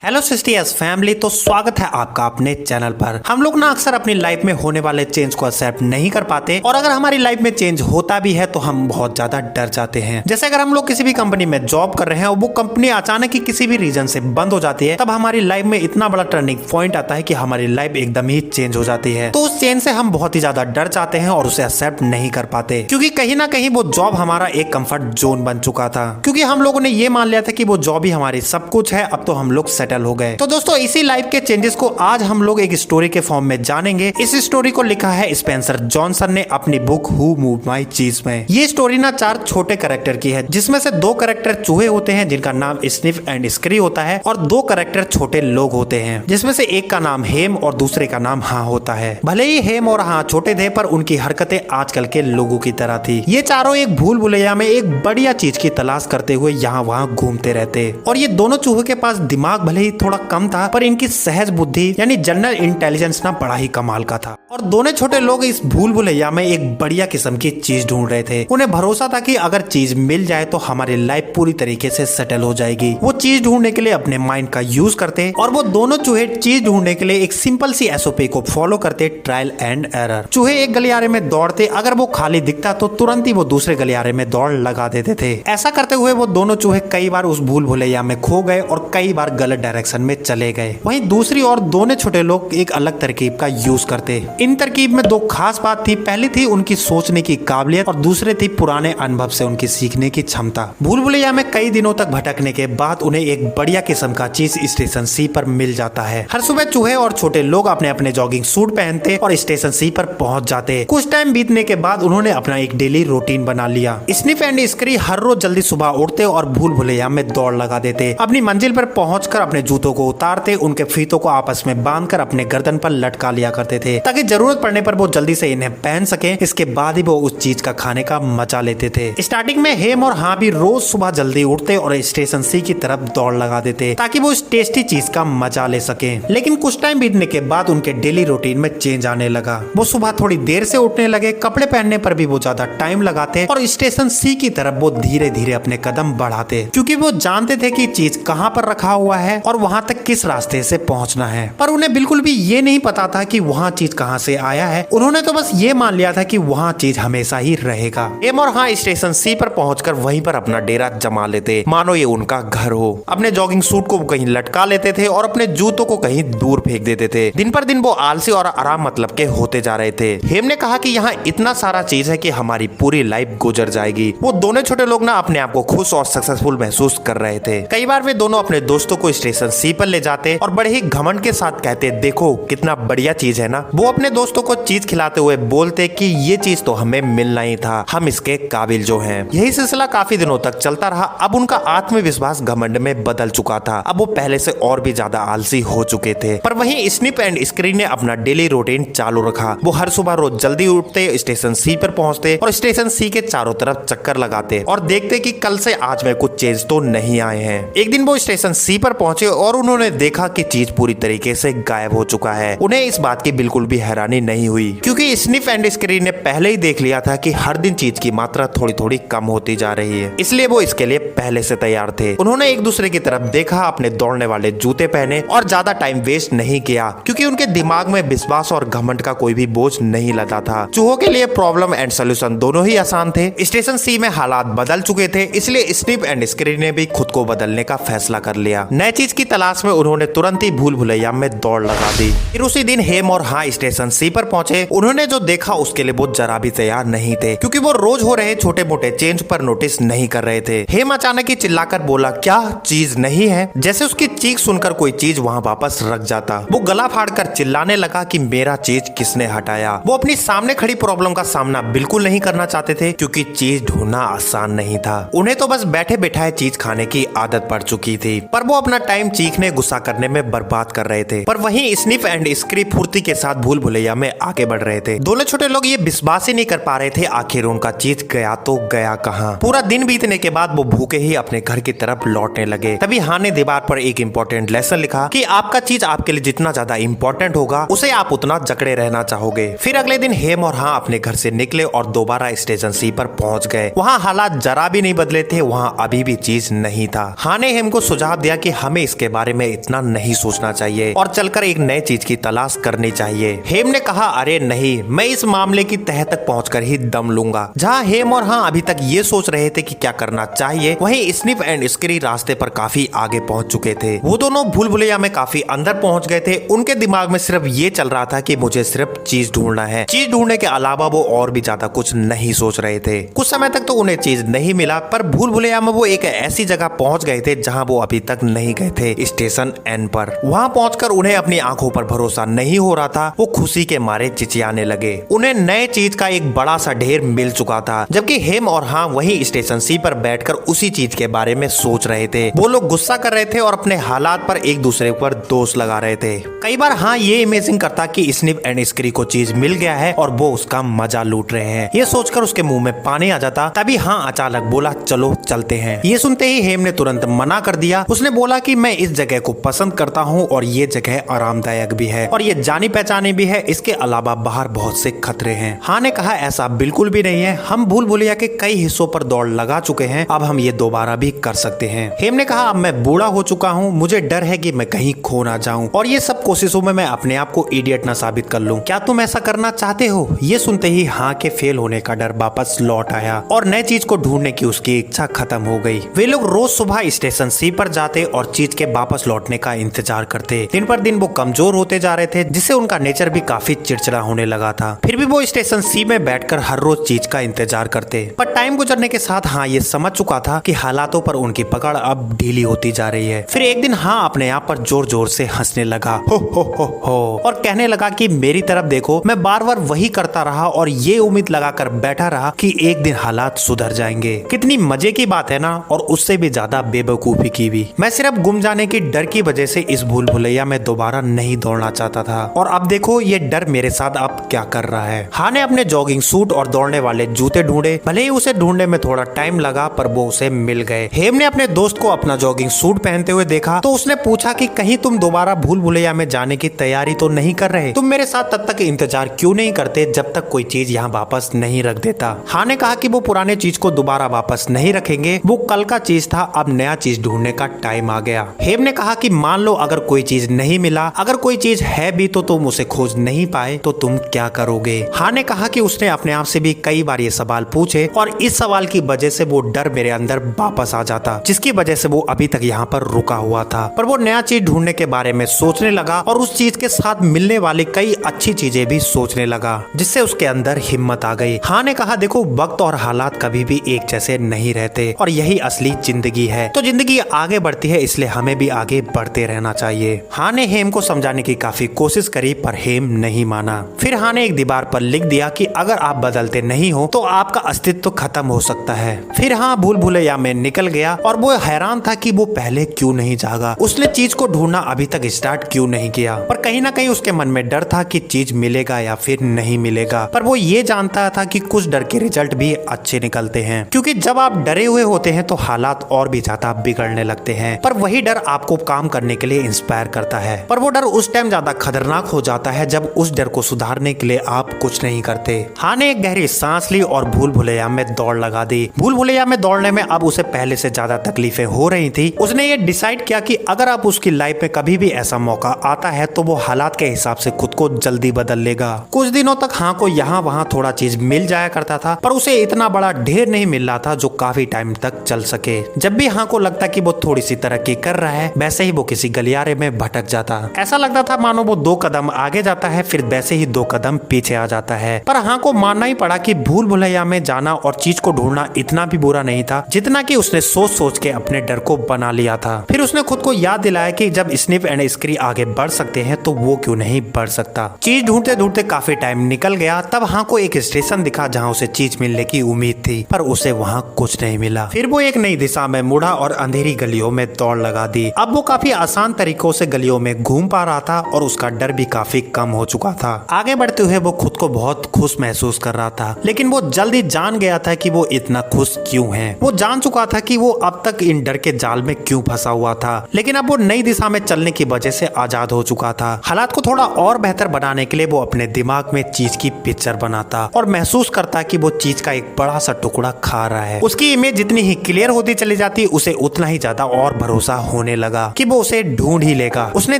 Hello sisters family, तो स्वागत है आपका अपने चैनल पर। हम लोग ना अक्सर अपनी लाइफ में होने वाले चेंज को एक्सेप्ट नहीं कर पाते, और अगर हमारी लाइफ में चेंज होता भी है तो हम बहुत ज्यादा डर जाते हैं। जैसे अगर हम लोग किसी भी कंपनी में जॉब कर रहे हैं और वो कंपनी अचानक ही किसी भी रीजन से बंद हो जाती है, तब हमारी लाइफ में इतना बड़ा टर्निंग पॉइंट आता है कि हमारी लाइफ एकदम ही चेंज हो जाती है। तो उस चेंज से हम बहुत ही ज्यादा डर जाते हैं और उसे एक्सेप्ट नहीं कर पाते, क्योंकि कहीं ना कहीं वो जॉब हमारा एक कंफर्ट जोन बन चुका था। क्योंकि हम लोगों ने ये मान लिया था कि वो जॉब ही हमारी सब कुछ है, अब तो हम लोग सेटल हो गए। तो दोस्तों, इसी लाइफ के चेंजेस को आज हम लोग एक स्टोरी के फॉर्म में जानेंगे। इस स्टोरी को लिखा है स्पेंसर जॉनसन ने अपनी बुक हु मूव माई चीज में। ये स्टोरी ना 4 छोटे कैरेक्टर की है, जिसमें से 2 कैरेक्टर चूहे होते हैं जिनका नाम स्निफ एंड स्क्री होता है, और 2 कैरेक्टर छोटे लोग होते हैं जिसमें से एक का नाम हेम और दूसरे का नाम हाँ होता है। भले ही हेम और हाँ छोटे थे, पर उनकी हरकतें आजकल के लोगों की तरह थी। ये चारों एक भूल भुलैया में एक बढ़िया चीज की तलाश करते हुए यहाँ वहाँ घूमते रहते, और ये दोनों चूहे के पास दिमाग भले ही थोड़ा कम था, पर इनकी सहज बुद्धि यानी जनरल इंटेलिजेंस ना बड़ा ही कमाल का था। और दोनों छोटे लोग इस भूल भुलैया में एक बढ़िया किस्म की चीज ढूंढ रहे थे। उन्हें भरोसा था कि अगर चीज मिल जाए तो हमारी लाइफ पूरी तरीके से सेटल हो जाएगी। वो चीज ढूंढने के लिए अपने माइंड का यूज करते, और वो दोनों चूहे चीज ढूंढने के लिए एक सिंपल सी एसओपी को फॉलो करते, ट्रायल एंड एरर। चूहे एक गलियारे में दौड़ते, अगर वो खाली दिखता तो तुरंत ही वो दूसरे गलियारे में दौड़ लगा देते थे। ऐसा करते हुए वो दोनों चूहे कई बार उस भूल भुलैया में खो गए और कई बार गलत डायरेक्शन में चले गए। वहीं दूसरी ओर दोनों छोटे लोग एक अलग तरकीब का यूज करते। इन तरकीब में 2 खास बात थी। पहली थी उनकी सोचने की काबिलियत, और दूसरे थी पुराने अनुभव से उनकी सीखने की क्षमता। भूल भुलैया में कई दिनों तक भटकने के बाद उन्हें एक बढ़िया किस्म का चीज स्टेशन सी पर मिल जाता है। हर सुबह चूहे और छोटे लोग अपने अपने जॉगिंग सूट पहनते और स्टेशन सी पर पहुंच जाते। कुछ टाइम बीतने के बाद उन्होंने अपना एक डेली रूटीन बना लिया। स्निफ एंड स्क्री हर रोज जल्दी सुबह उठते और भूल भुलैया में दौड़ लगा देते। अपनी मंजिल पर पहुंचकर अपने जूतों को उतारते, उनके फीतों को आपस में बांधकर अपने गर्दन पर लटका लिया करते थे, ताकि जरूरत पड़ने पर वो जल्दी से इन्हें पहन सके। इसके बाद ही वो उस चीज का खाने का मजा लेते थे। स्टार्टिंग में हेम और हाँ भी रोज सुबह जल्दी उठते और स्टेशन सी की तरफ दौड़ लगा देते, ताकि वो इस टेस्टी चीज का मजा ले सके। लेकिन कुछ टाइम बीतने के बाद उनके डेली रूटीन में चेंज आने लगा। वो सुबह थोड़ी देर से उठने लगे, कपड़े पहनने पर भी वो ज्यादा टाइम लगाते, और स्टेशन सी की तरफ वो धीरे धीरे अपने कदम बढ़ाते, क्योंकि वो जानते थे कि चीज कहाँ पर रखा हुआ है और वहां तक किस रास्ते से पहुंचना है। पर उन्हें बिल्कुल भी ये नहीं पता था कि वहाँ चीज कहाँ से आया है। उन्होंने तो बस ये मान लिया था कि वहाँ चीज हमेशा ही रहेगा। हेम और हाँ स्टेशन सी पर पहुंचकर वहीं पर अपना डेरा जमा लेते, मानो ये उनका घर हो। अपने जॉगिंग सूट को कहीं लटका लेते थे और अपने जूतों को कहीं दूर फेंक देते थे। दिन पर दिन वो आलसी और आराम मतलब के होते जा रहे थे। हेम ने कहा कि यहाँ इतना सारा चीज है कि हमारी पूरी लाइफ गुजर जाएगी। वो दोनों छोटे लोग ना अपने आप को खुश और सक्सेसफुल महसूस कर रहे थे। कई बार वे दोनों अपने दोस्तों को स्टेशन सी पर ले जाते और बड़े ही घमंड के साथ कहते, देखो कितना बढ़िया चीज है ना। वो अपने दोस्तों को चीज खिलाते हुए बोलते कि ये चीज तो हमें मिलना ही था, हम इसके काबिल जो हैं। यही सिलसिला काफी दिनों तक चलता रहा। अब उनका आत्मविश्वास घमंड में बदल चुका था। अब वो पहले से और भी ज्यादा आलसी हो चुके थे। पर वहीं स्निप एंड स्क्री ने अपना डेली रूटीन चालू रखा। वो हर सुबह रोज जल्दी उठते, स्टेशन सी पर पहुंचते और स्टेशन सी के चारों तरफ चक्कर लगाते और देखते कि कल से आज में कुछ चेंज तो नहीं आए हैं। एक दिन वो स्टेशन सी पर पहुंचे और उन्होंने देखा कि चीज पूरी तरीके से गायब हो चुका है। उन्हें इस बात की बिल्कुल भी हैरानी नहीं हुई, क्योंकि स्निफ एंड स्क्री ने पहले ही देख लिया था कि हर दिन चीज की मात्रा थोड़ी थोड़ी कम होती जा रही है। इसलिए वो इसके लिए पहले से तैयार थे। उन्होंने एक दूसरे की तरफ देखा, अपने दौड़ने वाले जूते पहने और ज्यादा टाइम वेस्ट नहीं किया, क्योंकि उनके दिमाग में विश्वास और घमंड का कोई भी बोझ नहीं लगा था। चूहों के लिए प्रॉब्लम एंड सोल्यूशन दोनों ही आसान थे। स्टेशन सी में हालात बदल चुके थे, इसलिए स्निफ एंड स्क्री ने भी खुद को बदलने का फैसला कर लिया। नए चीज की तलाश में उन्होंने तुरंत ही भूल भुलैया में दौड़ लगा दी। फिर उसी दिन हेम और हाँ स्टेशन सी पर पहुंचे। उन्होंने जो देखा उसके लिए वो जरा भी तैयार नहीं थे, क्योंकि वो रोज हो रहे छोटे मोटे चेंज पर नोटिस नहीं कर रहे थे। हेम अचानक ही चिल्लाकर बोला, क्या चीज नहीं है? जैसे उसकी चीख सुनकर कोई चीज वहाँ वापस रख जाता। वो गला फाड़कर चिल्लाने लगा कि मेरा चीज किसने हटाया। वो अपनी सामने खड़ी प्रॉब्लम का सामना बिल्कुल नहीं करना चाहते थे, क्योंकि चीज ढूंढना आसान नहीं था। उन्हें तो बस बैठे बैठाए चीज खाने की आदत पड़ चुकी थी, पर वो अपना टाइम चीखने गुस्सा करने में बर्बाद कर रहे थे। पर वहीं स्निफ एंड स्क्री फुर्ती के साथ भूल भुलैया में आगे बढ़ रहे थे। दोनों छोटे लोग ये विश्वास ही नहीं कर पा रहे थे आखिर उनका चीज गया तो गया कहाँ। पूरा दिन बीतने के बाद वो भूखे ही अपने घर की तरफ लौटने लगे। तभी हाँ ने दीवार पर एक इम्पोर्टेंट लेसन लिखा कि आपका चीज आपके लिए जितना ज्यादा इम्पोर्टेंट होगा उसे आप उतना जकड़े रहना चाहोगे। फिर अगले दिन हेम और हाँ अपने घर से निकले और दोबारा स्टेशन सी पर पहुंच गए। वहाँ हालात जरा भी नहीं बदले थे, वहाँ अभी भी चीज नहीं था। हाँ ने हेम को सुझाव दिया कि हमें इसके बारे में इतना नहीं सोचना चाहिए और चलकर एक नए चीज की तलाश करनी चाहिए। हेम ने कहा, अरे नहीं, मैं इस मामले की तह तक पहुंचकर ही दम लूंगा। जहां हेम और हाँ अभी तक ये सोच रहे थे कि क्या करना चाहिए, वहीं स्निफ एंड स्क्री रास्ते पर काफी आगे पहुंच चुके थे। वो दोनों भूल भुलैया में काफी अंदर पहुंच गए थे। उनके दिमाग में सिर्फ ये चल रहा था कि मुझे सिर्फ चीज ढूंढना है। चीज ढूंढने के अलावा वो और भी ज्यादा कुछ नहीं सोच रहे थे। कुछ समय तक तो उन्हें चीज नहीं मिला, पर भूल भुलैया में वो एक ऐसी जगह पहुंच गए थे जहां वो अभी तक नहीं गए थे, स्टेशन एन पर। वहां पहुंचकर उन्हें अपनी आंखों पर भरोसा नहीं हो रहा था। वो खुशी के मारे चिचियाने लगे। उन्हें नए चीज का एक बड़ा सा ढेर मिल चुका था, जबकि हेम और हाँ वही स्टेशन सी पर बैठकर उसी चीज के बारे में सोच रहे थे। वो लोग गुस्सा कर रहे थे और अपने हालात पर एक दूसरे पर दोष लगा रहे थे। कई बार हाँ ये इमेजिन करता कि स्निफ एंड स्क्री को चीज मिल गया है और वो उसका मजा लूट रहे हैं। ये सोचकर उसके मुंह में पानी आ जाता। तभी हाँ अचानक बोला, चलो चलते हैं। ये सुनते ही हेम ने तुरंत मना कर दिया। उसने बोला कि मैं इस जगह को पसंद करता हूँ और ये जगह आरामदायक भी है और ये जानी पहचानी भी है। इसके अलावा बाहर बहुत से खतरे हैं। हाँ ने कहा, ऐसा बिल्कुल भी नहीं है। हम भूल भुलैया के कई हिस्सों पर दौड़ लगा चुके हैं, अब हम ये दोबारा भी कर सकते हैं। हेम ने कहा, अब मैं बूढ़ा हो चुका हूँ, मुझे डर है कि मैं कहीं खो ना जाऊं और ये सब कोशिशों में मैं अपने आप को इडियट ना साबित कर लूं। क्या तुम ऐसा करना चाहते हो? ये सुनते ही हाँ के फेल होने का डर वापस लौट आया और नए चीज को ढूंढने की उसकी इच्छा खत्म हो गई। वे लोग रोज सुबह स्टेशन सी पर जाते और चीज के वापस लौटने का इंतजार करते। दिन पर दिन वो कमजोर होते जा रहे थे, जिससे उनका नेचर भी काफी चिड़चिड़ा होने लगा था। फिर भी वो स्टेशन सी में बैठकर हर रोज चीज का इंतजार करते। पर टाइम गुजरने के साथ हाँ ये समझ चुका था कि हालातों पर उनकी पकड़ अब ढीली होती जा रही है। फिर एक दिन हाँ अपने आप पर जोर जोर से हंसने लगा, हो और कहने लगा कि मेरी तरफ देखो, मैं बार बार वही करता रहा और ये उम्मीद लगाकर बैठा रहा कि एक दिन हालात सुधर जाएंगे। कितनी मजे की बात है ना, और उससे भी ज्यादा बेवकूफी की भी। मैं सिर्फ गुम जाने की डर की वजह से इस भूल भुलैया में दोबारा नहीं दौड़ना चाहता था, और अब देखो ये डर मेरे साथ अब क्या कर रहा है। हाँ ने अपने जॉगिंग सूट और दौड़ने वाले जूते ढूंढे। भले ही उसे ढूंढने में थोड़ा टाइम लगा, पर वो उसे मिल गए। हेम ने अपने दोस्त को अपना जॉगिंग सूट पहनते हुए देखा तो उसने पूछा कि कहीं तुम दोबारा भूल भुलैया में जाने की तैयारी तो नहीं कर रहे? तुम मेरे साथ तब तक इंतजार क्यों नहीं करते जब तक कोई चीज यहाँ वापस नहीं रख देता? हाँ ने कहा कि वो पुराने चीज को दोबारा वापस नहीं रखेंगे, वो कल का चीज था, अब नया चीज ढूंढने का टाइम आ गया। हेम ने कहा कि मान लो अगर कोई चीज नहीं मिला, अगर कोई चीज है भी तो तुम उसे खोज नहीं पाए तो तुम क्या करोगे? हाँ ने कहा कि उसने अपने आप से भी कई बार ये सवाल पूछे और इस सवाल की वजह से वो डर मेरे अंदर वापस आ जाता, जिसकी वजह से वो अभी तक यहाँ पर रुका हुआ था। पर वो नया चीज ढूंढने के बारे में सोचने लगा और उस चीज के साथ मिलने वाली कई अच्छी चीजें भी सोचने लगा, जिससे उसके अंदर हिम्मत आ गई। हाँ ने कहा, देखो वक्त और हालात कभी भी एक जैसे नहीं रहते और यही असली जिंदगी है। तो जिंदगी आगे बढ़ती है, इसलिए हमें भी आगे बढ़ते रहना चाहिए। हाँ ने हेम को समझाने की काफी कोशिश करी, पर हेम नहीं माना। फिर हाँ ने एक दीवार पर लिख दिया कि अगर आप बदलते नहीं हो तो आपका अस्तित्व खत्म हो सकता है। फिर हाँ भूल भुलैया में निकल गया और वो हैरान था कि वो पहले क्यों नहीं जागा। उसने चीज को ढूंढना अभी तक स्टार्ट क्यों नहीं किया? पर कहीं ना कहीं उसके मन में डर था कि चीज मिलेगा या फिर नहीं मिलेगा। पर वो ये जानता था कि कुछ डर के रिजल्ट भी अच्छे निकलते हैं, क्योंकि जब आप डरे हुए होते हैं तो हालात और भी ज्यादा बिगड़ने लगते हैं। पर वही डर आपको काम करने के लिए इंस्पायर करता है। पर वो डर उस टाइम ज्यादा खतरनाक हो जाता है जब उस डर को सुधारने के लिए आप कुछ नहीं करते। हाँ ने एक गहरी सांस ली और भूल भुलैया में दौड़ लगा दी। भूल भुलैया में दौड़ने में अब उसे पहले से ज्यादा तकलीफें हो रही थी। उसने ये डिसाइड किया कि अगर आप उसकी लाइफ में कभी भी ऐसा मौका आता है तो वो हालात के हिसाब से खुद को जल्दी बदल लेगा। कुछ दिनों तक हाँ को यहाँ वहाँ थोड़ा चीज मिल जाया करता था, पर उसे इतना बड़ा ढेर नहीं मिल रहा था जो काफी टाइम तक चल सके। जब भी हाँ को लगता कि वो थोड़ी सी तरक्की कर रहा है, वैसे ही वो किसी गलियारे में भटक जाता। ऐसा लगता था मानो वो 2 कदम आगे जाता है, फिर वैसे ही 2 कदम पीछे आ जाता है। पर हाँ को मानना ही पड़ा कि भूल भुलैया में जाना और चीज को ढूंढना इतना भी बुरा नहीं था जितना कि उसने सोच सोच के अपने डर को बना लिया था। फिर उसने खुद को याद दिलाया कि जब स्निफ एंड स्क्री आगे बढ़ सकते हैं तो वो क्यों नहीं बढ़ सकता। चीज ढूंढते ढूंढते काफी टाइम निकल गया। तब हाँ को एक स्टेशन दिखा जहाँ उसे चीज मिलने की उम्मीद थी, पर उसे वहाँ कुछ नहीं मिला। फिर वो एक नई दिशा में मुड़ा और अंधेरी गलियों में दौड़ लगा दी। अब वो काफी आसान तरीकों से गलियों में घूम पा रहा था और उसका डर भी काफी कम हो चुका था। आगे बढ़ते हुए वो खुद को बहुत खुश महसूस कर रहा था, लेकिन वो जल्दी जान गया था कि वो इतना खुश क्यों है। वो जान चुका था कि वो अब तक इन डर के जाल में क्यों फंसा हुआ था, लेकिन अब वो नई दिशा में चलने की वजह से आजाद हो चुका था। हालात को थोड़ा और बेहतर बनाने के लिए वो अपने दिमाग में चीज की पिक्चर बनाता और महसूस करता कि वो चीज का एक बड़ा सा टुकड़ा खा रहा है। उसकी इमेज जितनी ही क्लियर होती चली जाती, उसे उतना ही ज्यादा और भरोसा होने लगा कि वो उसे ढूंढ ही लेगा। उसने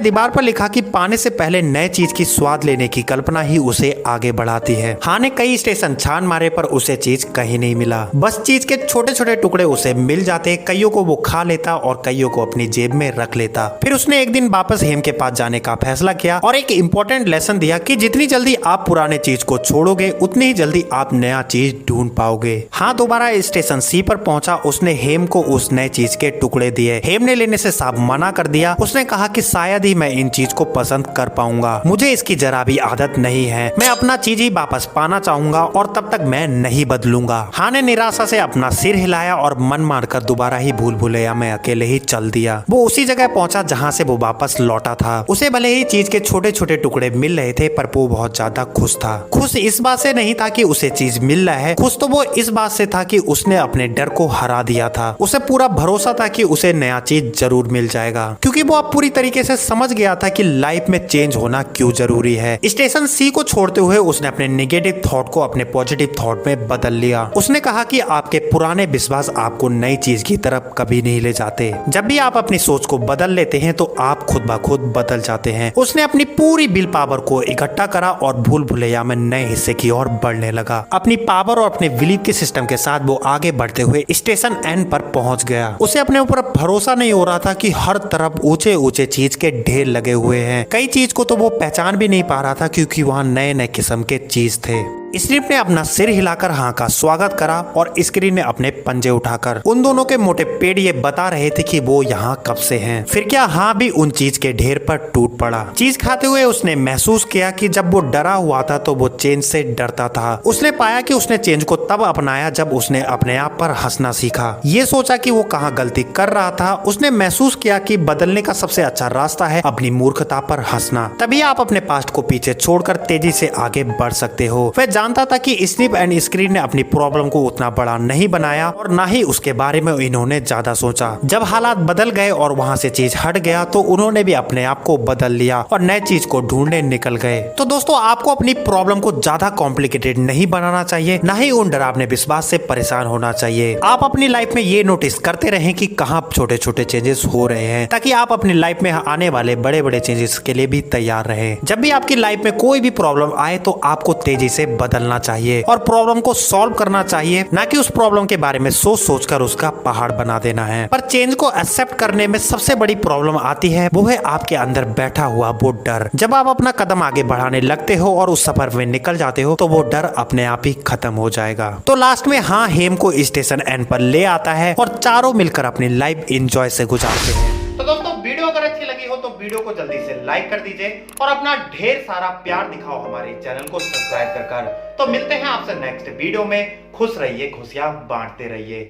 दीवार पर लिखा कि पाने से पहले नए चीज की स्वाद लेने की कल्पना ही उसे आगे बढ़ाती है। हाँ ने कई स्टेशन छान मारे पर उसे चीज कहीं नहीं मिला। बस चीज के छोटे छोटे टुकड़े उसे मिल जाते, कईयों को वो खा लेता और कईयों को अपनी जेब में रख लेता। फिर उसने एक दिन वापस हेम के पास जाने का फैसला किया और एक इम्पोर्टेंट लेसन दिया कि जितनी जल्दी आप पुराने चीज को छोड़ोगे उतनी ही जल्दी आप नया चीज ढूंढ पाओगे। हाँ दोबारा स्टेशन सी पर पहुंचा। उसने हेम को उस नए चीज के टुकड़े दिए। हेम ने लेने से साफ मना कर दिया। उसने कहा कि शायद ही मैं इन चीज को पसंद कर पाऊंगा, मुझे इसकी जरा भी आदत नहीं है, मैं अपना चीज ही वापस पाना चाहूंगा और तब तक मैं नहीं बदलूंगा। हाँ ने निराशा से अपना सिर हिलाया और मन मारकर दोबारा ही भूल भुलैया में अकेले ही चल दिया। वो उसी जगह पहुंचा जहाँ से वो वापस लौटा था। उसे भले ही चीज के छोटे छोटे टुकड़े मिल रहे थे पर वो बहुत ज्यादा खुश था। खुश इस बात से नहीं था कि उसे चीज मिल रहा है, खुश तो वो इस बात से था कि उसने अपने डर को हरा दिया था। उसे पूरा भरोसा था कि उसे नया चीज जरूर मिल जाएगा, क्योंकि वो अब पूरी तरीके से समझ गया था कि लाइफ में चेंज होना क्यों जरूरी है। स्टेशन सी को छोड़ते हुए उसने अपने नेगेटिव थॉट को अपने पॉजिटिव थॉट में बदल लिया। उसने कहा कि आपके पुराने विश्वास आपको नई चीज की तरफ कभी नहीं ले जाते। जब भी आप अपनी सोच को बदल लेते हैं तो आप खुद ब खुद बदल जाते हैं। उसने अपनी पूरी विल पावर को इकट्ठा करा और भूल भुलैया में नए हिस्से की ओर बढ़ने लगा। अपनी पावर और अपने बिलीफ के सिस्टम के साथ वो आगे बढ़ते हुए स्टेशन एन पर पहुंच गया। उसे अपने ऊपर भरोसा नहीं हो रहा था कि हर तरफ ऊंचे ऊंचे चीज के ढेर लगे हुए हैं। कई चीज को तो वो पहचान भी नहीं पा रहा था क्योंकि वहाँ नए नए किस्म के चीज थे। स्नीप ने अपना सिर हिलाकर हाँ का स्वागत करा और स्क्रीन ने अपने पंजे उठाकर उन दोनों के मोटे पेड़ ये बता रहे थे कि वो यहाँ कब से हैं। फिर क्या हाँ भी उन चीज के ढेर पर टूट पड़ा। चीज खाते हुए उसने महसूस किया कि जब वो डरा हुआ था तो वो चेंज से डरता था। उसने पाया कि उसने चेंज को तब अपनाया जब उसने अपने आप पर हंसना सीखा। ये सोचा कि वो कहाँ गलती कर रहा था। उसने महसूस किया कि बदलने का सबसे अच्छा रास्ता है अपनी मूर्खता पर हंसना। तभी आप अपने पास्ट को पीछे छोड़कर तेजी से आगे बढ़ सकते हो। वह जानता था कि स्नीप एंड स्क्रीन ने अपनी प्रॉब्लम को उतना बड़ा नहीं बनाया और ना ही उसके बारे में इन्होंने ज्यादा सोचा। जब हालात बदल गए और वहाँ से चीज हट गया तो उन्होंने भी अपने आप को बदल लिया और नए चीज को ढूंढने निकल गए। तो दोस्तों आपको अपनी प्रॉब्लम को ज्यादा कॉम्प्लिकेटेड नहीं बनाना चाहिए, ना ही उन डरावने विश्वास से परेशान होना चाहिए। आप अपनी लाइफ में ये नोटिस करते रहें कि कहाँ छोटे छोटे चेंजेस हो रहे हैं, ताकि आप अपनी लाइफ में आने वाले बड़े बड़े चेंजेस के लिए भी तैयार रहें। जब भी आपकी लाइफ में कोई भी प्रॉब्लम आए तो आपको तेजी से बदलना चाहिए और प्रॉब्लम को सॉल्व करना चाहिए, ना कि उस प्रॉब्लम के बारे में सोच सोचकर उसका पहाड़ बना देना है। पर चेंज को एक्सेप्ट करने में सबसे बड़ी प्रॉब्लम आती है, वो है आपके अंदर बैठा हुआ वो डर। जब आप अपना कदम आगे बढ़ाने लगते हो और उस सफर में निकल जाते हो तो वो डर अपने आप ही खत्म हो जाएगा। तो लास्ट में हाँ हेम को स्टेशन एन पर ले आता है और चारों मिलकर अपनी लाइफ एंजॉय से गुजारते हैं। तो दोस्तों वीडियो अगर अच्छी लगी हो तो वीडियो को जल्दी से लाइक कर दीजिए और अपना ढेर सारा प्यार दिखाओ हमारे चैनल को सब्सक्राइब कर। तो मिलते हैं आपसे नेक्स्ट वीडियो में। खुश रहिए, खुशियां बांटते रहिए।